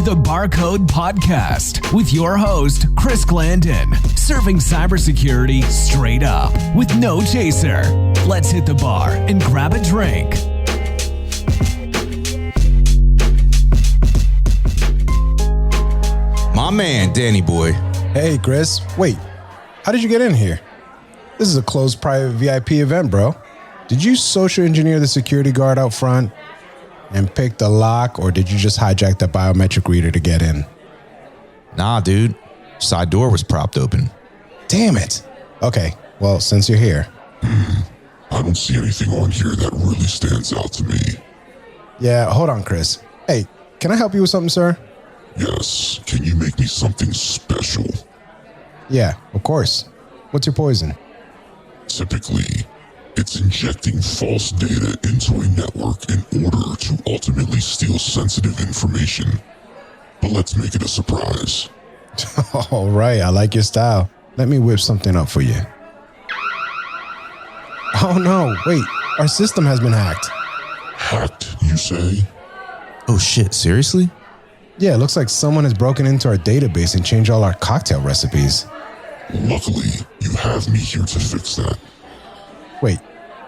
to the Barcode Podcast with your host, Chris Glandon, serving cybersecurity straight up with no chaser. Let's hit the bar and grab a drink. My man, Danny boy. Hey, Chris. Wait, how did you get in here? This is a closed private VIP event, bro. Did you social engineer the security guard out front and pick the lock, or did you just hijack the biometric reader to get in? Nah, dude. Side door was propped open. Damn it. Okay, well, since you're here. I don't see anything on here that really stands out to me. Yeah, hold on, Chris. Hey, can I help you with something, sir? Yes, can you make me something special? Yeah, of course. What's your poison? Typically, it's injecting false data into a network in order to ultimately steal sensitive information. But let's make it a surprise. All right, I like your style. Let me whip something up for you. Oh no, wait, our system has been hacked. Hacked, you say? Oh shit, seriously? Yeah, it looks like someone has broken into our database and changed all our cocktail recipes. Luckily, you have me here to fix that. Wait,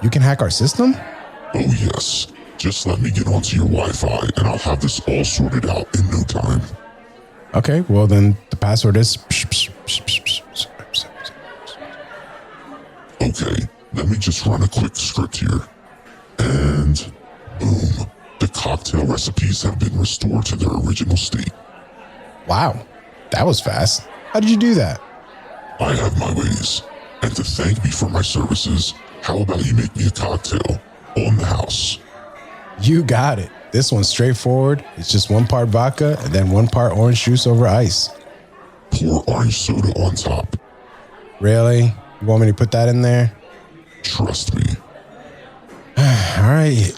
you can hack our system? Oh yes, just let me get onto your Wi-Fi and I'll have this all sorted out in no time. Okay, well then the password is... Okay, let me just run a quick script here. And boom, the cocktail recipes have been restored to their original state. Wow, that was fast. How did you do that? I have my ways. And to thank me for my services, how about you make me a cocktail on the house? You got it. This one's straightforward. It's just 1 part vodka and then 1 part orange juice over ice. Pour orange soda on top. Really? You want me to put that in there? Trust me. All right.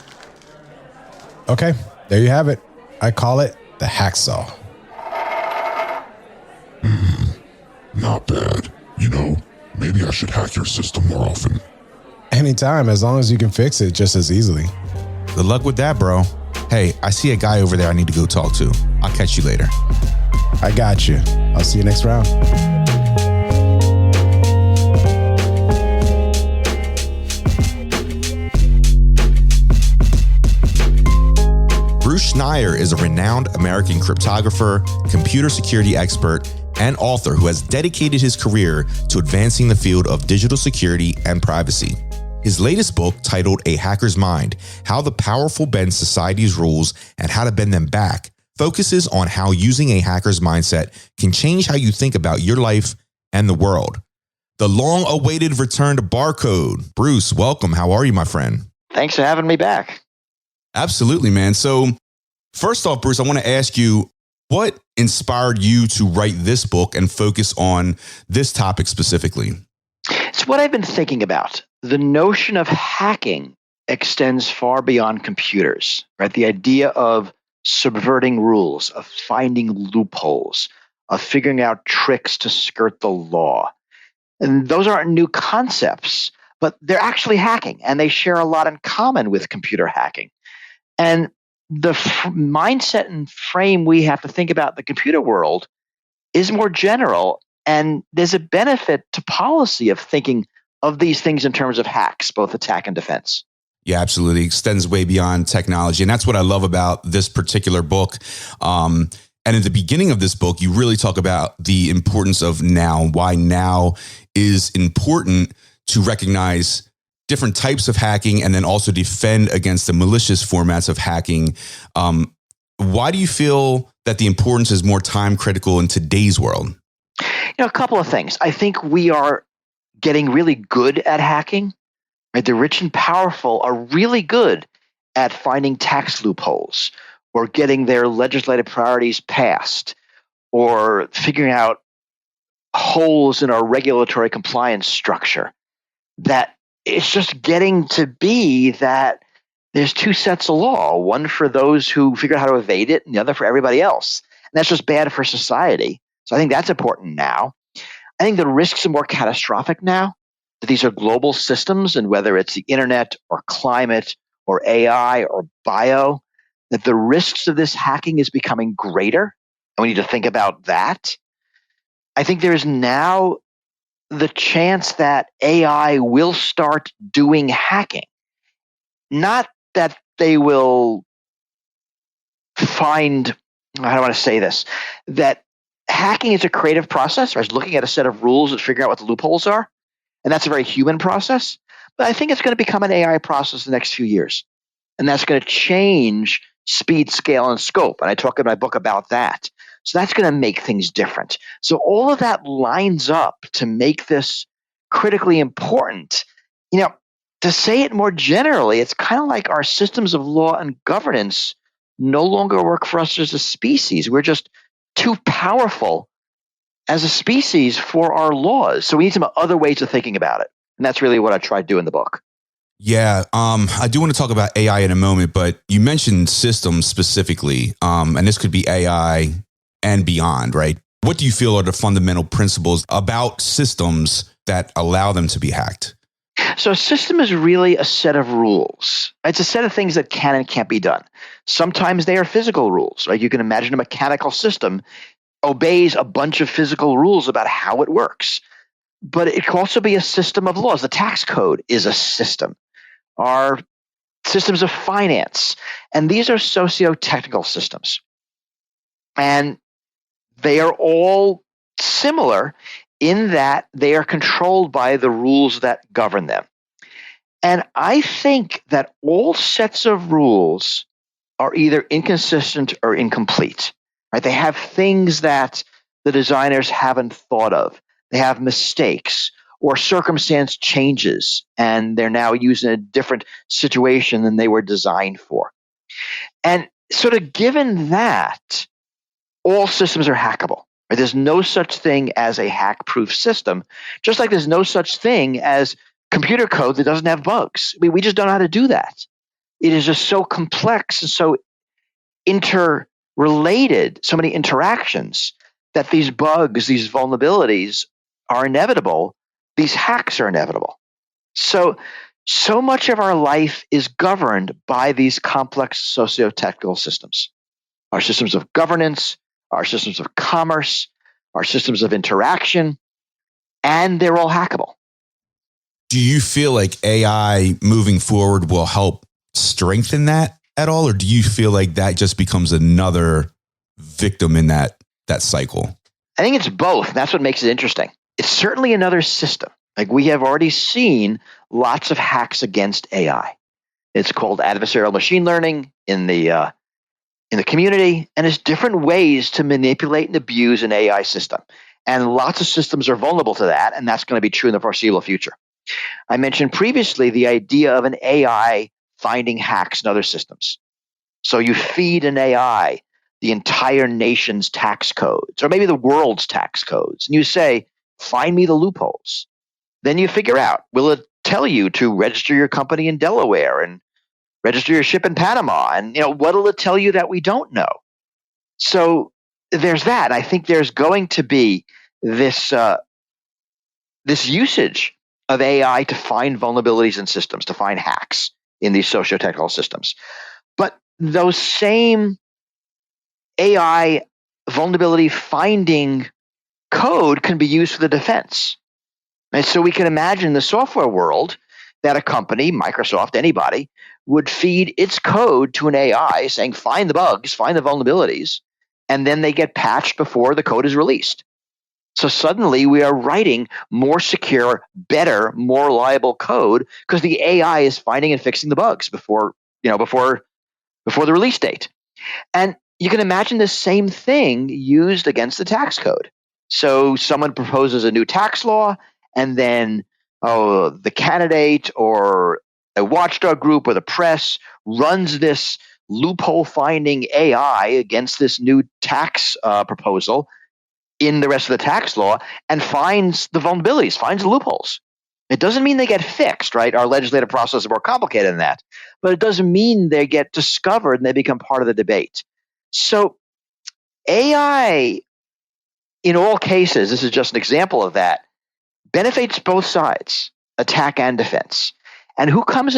Okay, there you have it. I call it the hacksaw. Not bad. You know, maybe I should hack your system more often. Anytime, as long as you can fix it just as easily. Good luck with that, bro. Hey, I see a guy over there I need to go talk to. I'll catch you later. I got you. I'll see you next round. Bruce Schneier is a renowned American cryptographer, computer security expert, and author who has dedicated his career to advancing the field of digital security and privacy. His latest book, titled A Hacker's Mind: How the Powerful Bend Society's Rules and How to Bend Them Back, focuses on how using a hacker's mindset can change how you think about your life and the world. The long-awaited return to Barcode. Bruce, welcome. How are you, my friend? Thanks for having me back. Absolutely, man. So first off, Bruce, I want to ask you, what inspired you to write this book and focus on this topic specifically? It's what I've been thinking about. The notion of hacking extends far beyond computers, right? The idea of subverting rules, of finding loopholes, of figuring out tricks to skirt the law. And those aren't new concepts, but they're actually hacking, and they share a lot in common with computer hacking. And the mindset and frame we have to think about the computer world is more general, and there's a benefit to policy of thinking of these things in terms of hacks, both attack and defense. Yeah, absolutely. It extends way beyond technology. And that's what I love about this particular book. And at the beginning of this book, you really talk about the importance of now, why now is important to recognize different types of hacking and then also defend against the malicious formats of hacking. Why do you feel that the importance is more time critical in today's world? A couple of things. I think we are getting really good at hacking. Right? The rich and powerful are really good at finding tax loopholes or getting their legislative priorities passed or figuring out holes in our regulatory compliance structure. That it's just getting to be that there's 2 sets of law, one for those who figure out how to evade it and the other for everybody else. And that's just bad for society. So I think that's important now. I think the risks are more catastrophic now, that these are global systems, and whether it's the internet or climate or AI or bio, that the risks of this hacking is becoming greater. and we need to think about that. I think there is now the chance that AI will start doing hacking. Not that they will find, how do I want to say this, that hacking is a creative process, or is looking at a set of rules and figuring out what the loopholes are. And that's a very human process. But I think it's going to become an AI process in the next few years. And that's going to change speed, scale, and scope. And I talk in my book about that. So that's going to make things different. So all of that lines up to make this critically important. To say it more generally, it's kind of like our systems of law and governance no longer work for us as a species. We're just too powerful as a species for our laws. So we need some other ways of thinking about it. And that's really what I try to do in the book. Yeah, I do want to talk about AI in a moment, but you mentioned systems specifically, and this could be AI and beyond, right? What do you feel are the fundamental principles about systems that allow them to be hacked? So a system is really a set of rules. It's a set of things that can and can't be done. Sometimes they are physical rules. Right? You can imagine a mechanical system obeys a bunch of physical rules about how it works. But it can also be a system of laws. The tax code is a system. Our systems of finance. And these are socio-technical systems. And they are all similar in that they are controlled by the rules that govern them. And I think that all sets of rules are either inconsistent or incomplete. Right? They have things that the designers haven't thought of. They have mistakes or circumstance changes, and they're now used in a different situation than they were designed for. And sort of given that, all systems are hackable. Right? There's no such thing as a hack-proof system, just like there's no such thing as computer code that doesn't have bugs. We just don't know how to do that. It is just so complex and so interrelated, so many interactions, that these bugs, these vulnerabilities are inevitable. These hacks are inevitable. So much of our life is governed by these complex socio-technical systems. Our systems of governance, our systems of commerce, our systems of interaction, and they're all hackable. Do you feel like AI moving forward will help strengthen that at all? Or do you feel like that just becomes another victim in that cycle? I think it's both. That's what makes it interesting. It's certainly another system. Like, we have already seen lots of hacks against AI. It's called adversarial machine learning in the community, and there's different ways to manipulate and abuse an AI system. And lots of systems are vulnerable to that, and that's going to be true in the foreseeable future. I mentioned previously the idea of an AI finding hacks in other systems. So you feed an AI the entire nation's tax codes, or maybe the world's tax codes, and you say, find me the loopholes. Then you figure out, will it tell you to register your company in Delaware and register your ship in Panama? And what will it tell you that we don't know? So there's that. I think there's going to be this usage of AI to find vulnerabilities in systems, to find hacks in these socio-technical systems. But those same AI vulnerability finding code can be used for the defense. And so we can imagine in the software world that a company, Microsoft, anybody, would feed its code to an AI saying, find the bugs, find the vulnerabilities, and then they get patched before the code is released. So suddenly we are writing more secure, better, more reliable code because the AI is finding and fixing the bugs before the release date. And you can imagine the same thing used against the tax code. So someone proposes a new tax law, and then the candidate or a watchdog group or the press runs this loophole finding AI against this new tax proposal in the rest of the tax law and finds the vulnerabilities, finds the loopholes. It doesn't mean they get fixed, right? Our legislative process is more complicated than that. But it doesn't mean they get discovered and they become part of the debate. So AI, in all cases, this is just an example of that, benefits both sides, attack and defense. And who comes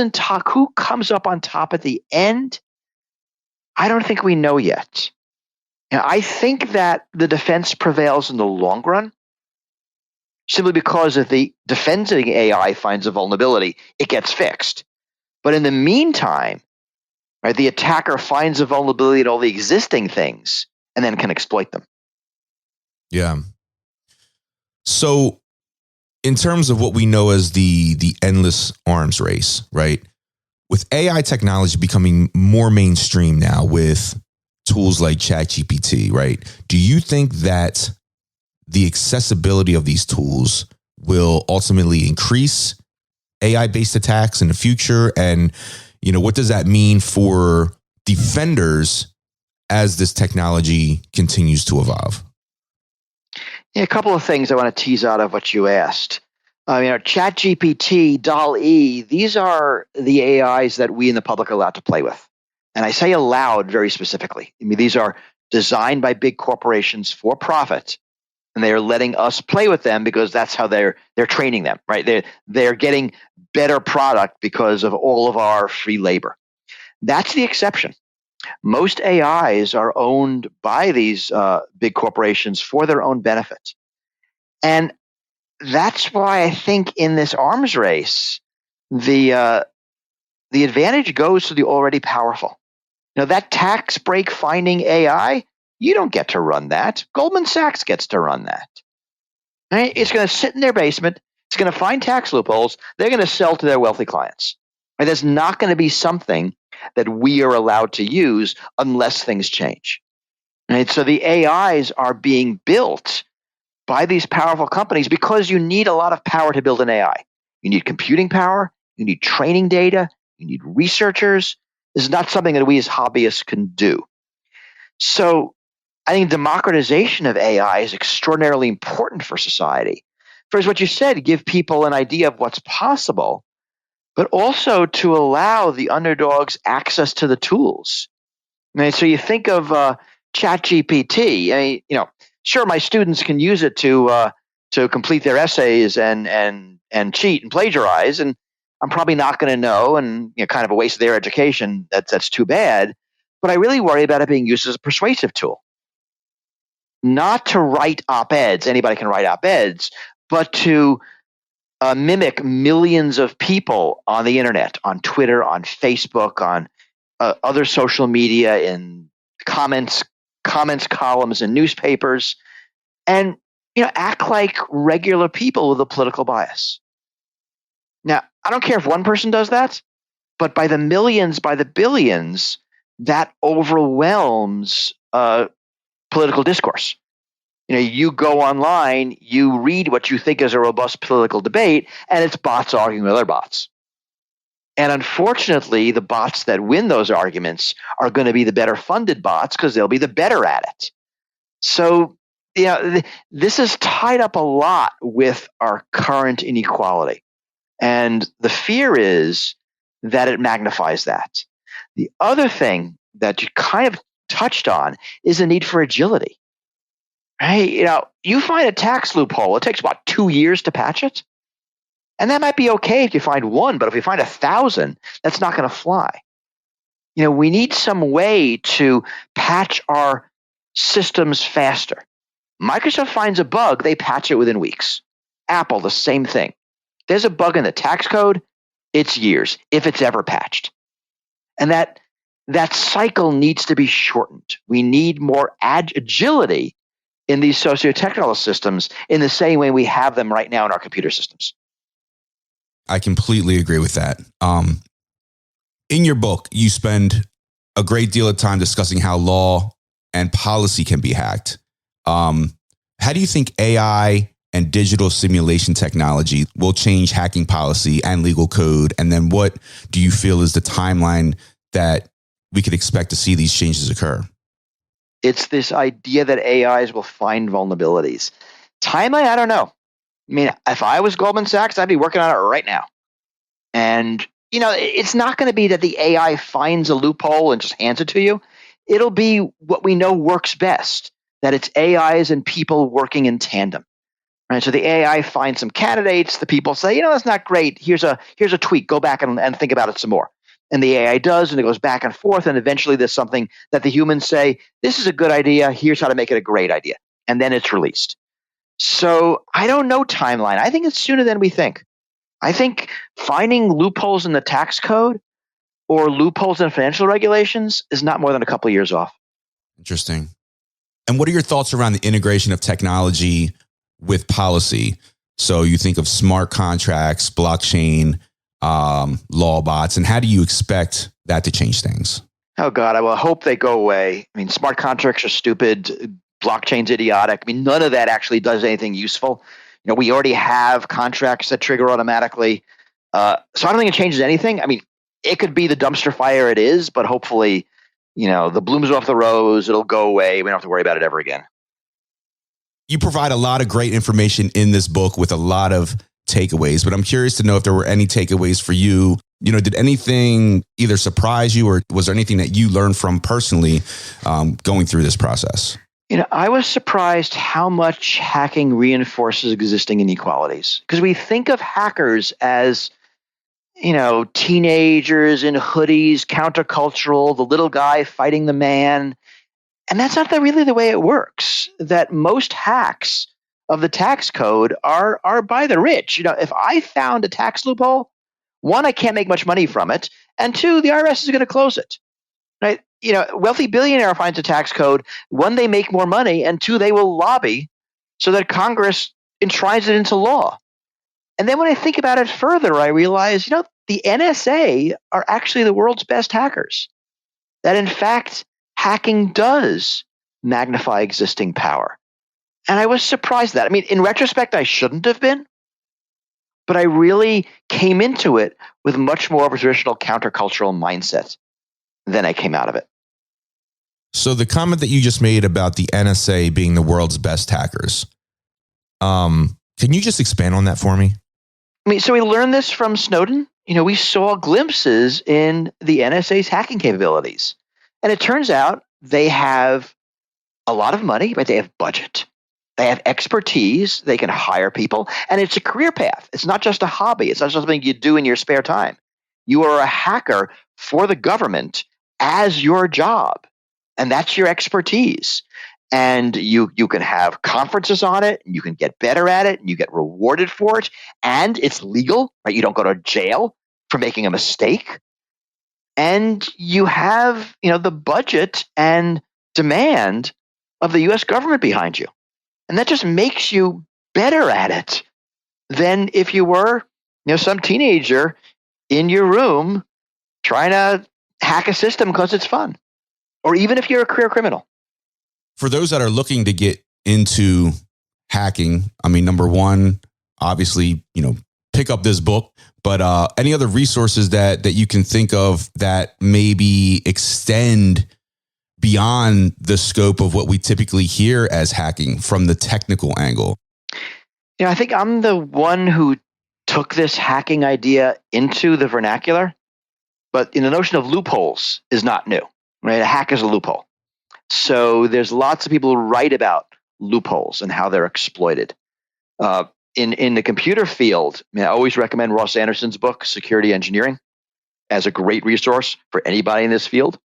up on top at the end? I don't think we know yet. Now, I think that the defense prevails in the long run simply because if the defending AI finds a vulnerability, it gets fixed. But in the meantime, right, the attacker finds a vulnerability in all the existing things and then can exploit them. Yeah. So in terms of what we know as the endless arms race, right? With AI technology becoming more mainstream now with tools like ChatGPT, right? Do you think that the accessibility of these tools will ultimately increase AI-based attacks in the future? And, what does that mean for defenders as this technology continues to evolve? Yeah, a couple of things I want to tease out of what you asked. ChatGPT, DALL-E, these are the AIs that we in the public are allowed to play with. And I say allowed very specifically. These are designed by big corporations for profit, and they are letting us play with them because that's how they're training them, right? They're getting better product because of all of our free labor. That's the exception. Most AIs are owned by these big corporations for their own benefit. And that's why I think in this arms race, the advantage goes to the already powerful. That tax break finding AI, you don't get to run that. Goldman Sachs gets to run that. Right? It's going to sit in their basement. It's going to find tax loopholes. They're going to sell to their wealthy clients. Right? That's not going to be something that we are allowed to use unless things change. Right? So the AIs are being built by these powerful companies because you need a lot of power to build an AI. You need computing power. You need training data. You need researchers. This is not something that we as hobbyists can do. So I think democratization of AI is extraordinarily important for society. First, what you said, give people an idea of what's possible, but also to allow the underdogs access to the tools. So you think of ChatGPT. Sure, my students can use it to complete their essays and cheat and plagiarize, and I'm probably not going to know, and kind of a waste of their education. That's too bad. But I really worry about it being used as a persuasive tool, not to write op-eds. Anybody can write op-eds, but to mimic millions of people on the internet, on Twitter, on Facebook, on other social media, in comments columns in newspapers, and act like regular people with a political bias. Now, I don't care if one person does that, but by the millions, by the billions, that overwhelms political discourse. You go online, you read what you think is a robust political debate, and it's bots arguing with other bots. And unfortunately, the bots that win those arguments are going to be the better funded bots because they'll be the better at it. So, this is tied up a lot with our current inequality. And the fear is that it magnifies that. The other thing that you kind of touched on is the need for agility. Right? You find a tax loophole, it takes about 2 years to patch it. And that might be okay if you find one, but if you find 1,000, that's not going to fly. We need some way to patch our systems faster. Microsoft finds a bug, they patch it within weeks. Apple, the same thing. There's a bug in the tax code, it's years, if it's ever patched. And that cycle needs to be shortened. We need more agility in these socio-technical systems in the same way we have them right now in our computer systems. I completely agree with that. In your book, you spend a great deal of time discussing how law and policy can be hacked. How do you think AI and digital simulation technology will change hacking policy and legal code? And then what do you feel is the timeline that we could expect to see these changes occur? It's this idea that AIs will find vulnerabilities. Timeline, I don't know. If I was Goldman Sachs, I'd be working on it right now. And, it's not going to be that the AI finds a loophole and just hands it to you. It'll be what we know works best, that it's AIs and people working in tandem. Right? So the AI finds some candidates, the people say, that's not great. Here's a tweak. Go back and think about it some more. and the AI does, and it goes back and forth, and eventually there's something that the humans say, this is a good idea, here's how to make it a great idea, and then it's released. So I don't know timeline. I think it's sooner than we think. I think finding loopholes in the tax code or loopholes in financial regulations is not more than a couple of years off. Interesting. And what are your thoughts around the integration of technology with policy? So you think of smart contracts, blockchain, law bots, and how do you expect that to change things? Oh, God, I will hope they go away. I mean, smart contracts are stupid. Blockchain's idiotic. I mean, none of that actually does anything useful. We already have contracts that trigger automatically. So I don't think it changes anything. I mean, it could be the dumpster fire it is, but hopefully, the blooms off the rose, it'll go away. We don't have to worry about it ever again. You provide a lot of great information in this book with a lot of takeaways, but I'm curious to know if there were any takeaways for you. Did anything either surprise you, or was there anything that you learned from personally going through this process? I was surprised how much hacking reinforces existing inequalities, because we think of hackers as, teenagers in hoodies, countercultural, the little guy fighting the man. And that's not really the way it works. That most hacks of the tax code are by the rich. If I found a tax loophole, one, I can't make much money from it, and two, the IRS is going to close it. Right? Wealthy billionaire finds a tax code. One, they make more money, and two, they will lobby so that Congress enshrines it into law. And then when I think about it further, I realize, the NSA are actually the world's best hackers. That in fact, hacking does magnify existing power. And I was surprised that. I mean, in retrospect, I shouldn't have been, but I really came into it with much more of a traditional countercultural mindset than I came out of it. So the comment that you just made about the NSA being the world's best hackers, can you just expand on that for me? I mean, so we learned this from Snowden. We saw glimpses in the NSA's hacking capabilities. And it turns out they have a lot of money, but they have budget. They have expertise. They can hire people. And it's a career path. It's not just a hobby. It's not just something you do in your spare time. You are a hacker for the government as your job. And that's your expertise. And you can have conferences on it, and you can get better at it, and you get rewarded for it. And it's legal, right? You don't go to jail for making a mistake. And you have, the budget and demand of the US government behind you. And that just makes you better at it than if you were, some teenager in your room trying to hack a system because it's fun. Or even if you're a career criminal. For those that are looking to get into hacking, I mean, number one, obviously, pick up this book, but any other resources that you can think of that maybe extend beyond the scope of what we typically hear as hacking from the technical angle? I think I'm the one who took this hacking idea into the vernacular, but the notion of loopholes is not new, right? A hack is a loophole. So there's lots of people who write about loopholes and how they're exploited. In the computer field, I always recommend Ross Anderson's book, Security Engineering, as a great resource for anybody in this field.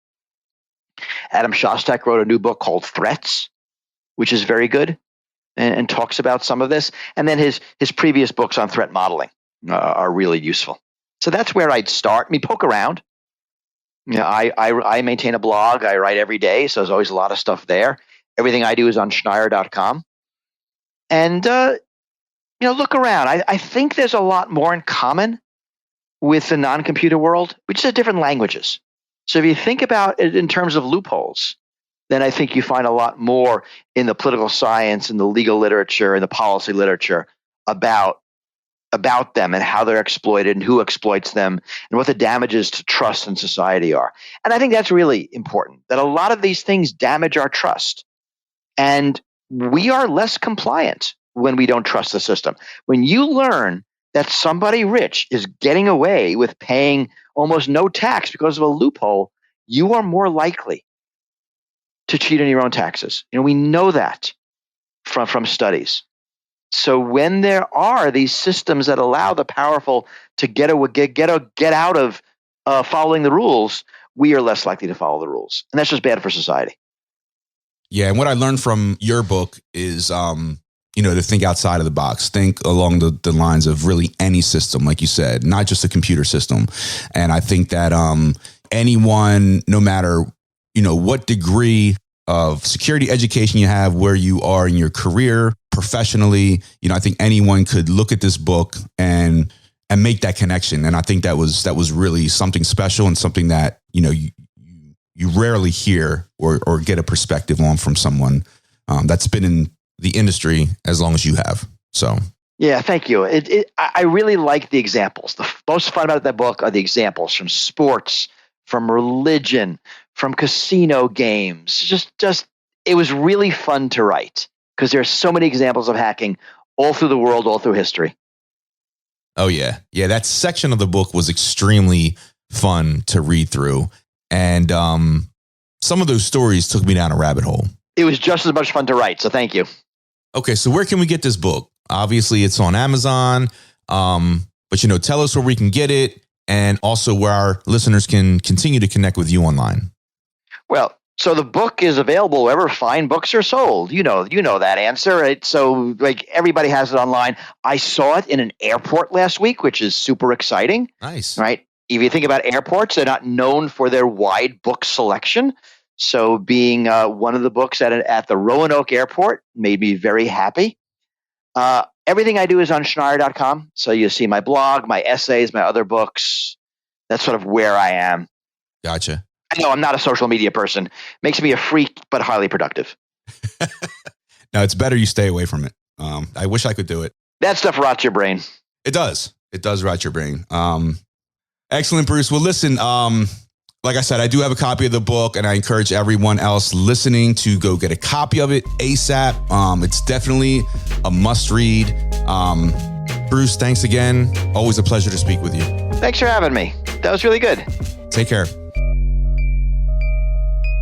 Adam Shostak wrote a new book called Threats, which is very good and talks about some of this. And then his previous books on threat modeling are really useful. So that's where I'd start. Poke around. I maintain a blog. I write every day, so there's always a lot of stuff there. Everything I do is on Schneier.com. And, look around. I think there's a lot more in common with the non-computer world, which is different languages. So if you think about it in terms of loopholes, then I think you find a lot more in the political science and the legal literature and the policy literature about them and how they're exploited and who exploits them and what the damages to trust in society are. And I think that's really important, that a lot of these things damage our trust. And we are less compliant when we don't trust the system. When you learn that somebody rich is getting away with paying almost no tax because of a loophole, you are more likely to cheat on your own taxes. We know that from studies. So when there are these systems that allow the powerful to get out of following the rules, we are less likely to follow the rules. And that's just bad for society. Yeah. And what I learned from your book is, to think outside of the box, think along the lines of really any system, like you said, not just a computer system. And I think that anyone, no matter, what degree of security education you have, where you are in your career professionally, I think anyone could look at this book and make that connection. And I think that was really something special and something that, you rarely hear or get a perspective on from someone that's been in the industry as long as you have. So, yeah, thank you. I really like the examples. The most fun about that book are the examples from sports, from religion, from casino games. Just it was really fun to write because there are so many examples of hacking all through the world, all through history. Oh, yeah. Yeah, that section of the book was extremely fun to read through. And some of those stories took me down a rabbit hole. It was just as much fun to write, so thank you. Okay, so where can we get this book? Obviously, it's on Amazon, but tell us where we can get it and also where our listeners can continue to connect with you online. Well, so the book is available wherever fine books are sold. You know that answer, right? So like everybody has it online. I saw it in an airport last week, which is super exciting. Nice. Right? If you think about airports, they're not known for their wide book selection. So being one of the books at the Roanoke Airport made me very happy. Everything I do is on Schneier.com. So you see my blog, my essays, my other books. That's sort of where I am. Gotcha. I know I'm not a social media person. Makes me a freak, but highly productive. No, it's better you stay away from it. I wish I could do it. That stuff rots your brain. It does. It does rot your brain. Excellent, Bruce. Well, listen, like I said, I do have a copy of the book, and I encourage everyone else listening to go get a copy of it ASAP. It's definitely a must read. Bruce, thanks again. Always a pleasure to speak with you. Thanks for having me. That was really good. Take care.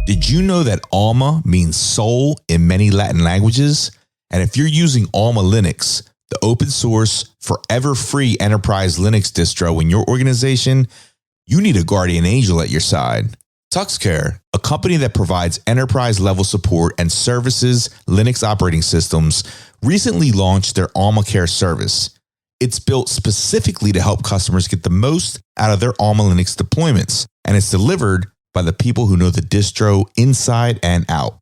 Did you know that Alma means soul in many Latin languages? And if you're using Alma Linux, the open source, forever free enterprise Linux distro in your organization, you need a guardian angel at your side. TuxCare, a company that provides enterprise level support and services Linux operating systems, recently launched their Alma Care service. It's built specifically to help customers get the most out of their Alma Linux deployments, and it's delivered by the people who know the distro inside and out.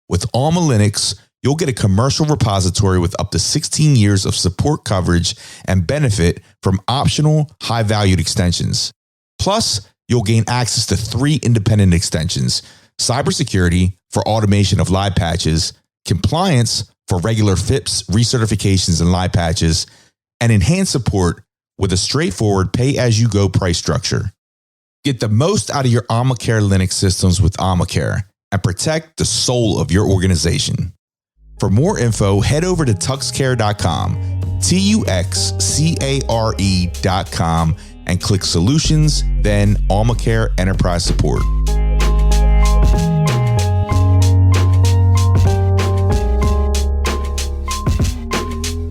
With Alma Linux, you'll get a commercial repository with up to 16 years of support coverage and benefit from optional high-valued extensions. Plus, you'll gain access to 3 independent extensions: cybersecurity for automation of live patches, compliance for regular FIPS recertifications and live patches, and enhanced support with a straightforward pay-as-you-go price structure. Get the most out of your AlmaCare Linux systems with AlmaCare and protect the soul of your organization. For more info, head over to tuxcare.com, tuxcare.com, and click Solutions, then AlmaCare Enterprise Support.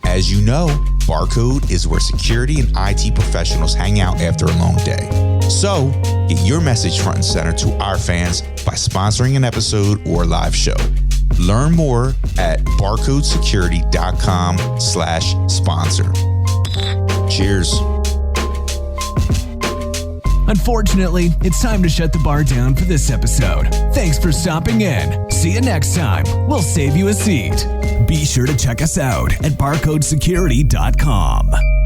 As you know, Barcode is where security and IT professionals hang out after a long day. So, get your message front and center to our fans by sponsoring an episode or live show. Learn more at barcodesecurity.com/sponsor. Cheers. Unfortunately, it's time to shut the bar down for this episode. Thanks for stopping in. See you next time. We'll save you a seat. Be sure to check us out at barcodesecurity.com.